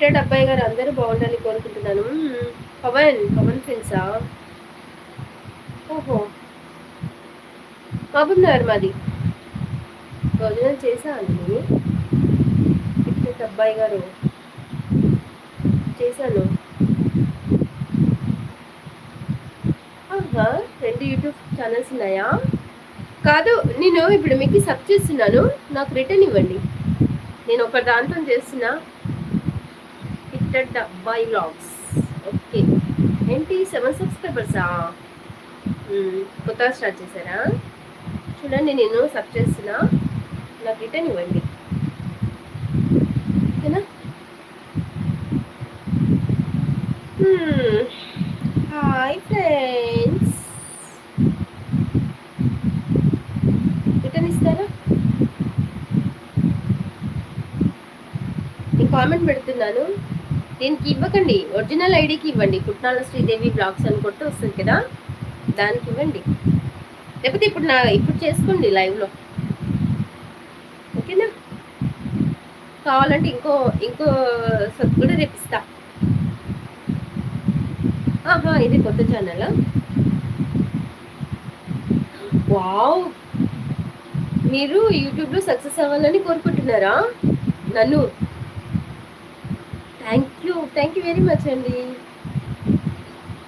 Gifted అబ్బాయి గారు అందరూ బాగుండాలని కోరుకుంటున్నాను. పవన్ పవన్ ఫ్రెండ్సా? ఓహో, మహబూబ్నగర్ మాది. భోజనం చేసా అండి. గిఫ్టెడ్ అబ్బాయి గారు చేశాను. ఆహా, 2 యూట్యూబ్ ఛానల్స్ ఉన్నాయా? కాదు, నేను ఇప్పుడు మీకు సబ్ చేస్తున్నాను, నాకు రిటర్న్ ఇవ్వండి. నేను ఒక దాంతో చేస్తున్నా. గిఫ్టెడ్ అబ్బాయి వ్లాగ్స్. ఓకే. ఏంటి 7 సబ్స్క్రైబర్సా? కొత్తగా స్టార్ట్ చేశారా? చూడండి, నేను సబ్ చేస్తున్నా, నాకు రిటర్న్ ఇవ్వండి, ఓకేనా? హాయ్ ఫ్రెండ్స్, రిటర్న్ ఇస్తారా? నేను కామెంట్ పెడుతున్నాను, దీనికి ఇవ్వకండి, ఒరిజినల్ ఐడికి ఇవ్వండి. కుట్నాల శ్రీదేవి బ్లాగ్స్ అని కొట్టి వస్తుంది కదా, దానికి ఇవ్వండి. లేకపోతే ఇప్పుడు చేసుకోండి లైవ్లో, ఓకేనా? కావాలంటే ఇంకో సబ్ కూడా రేపిస్తా. ఆహా, ఇది కొత్త ఛానల్. వావ్, మీరు యూట్యూబ్లో సక్సెస్ అవ్వాలని కోరుకుంటున్నారా? నన్ను థ్యాంక్ యూ వెరీ మచ్ అండి.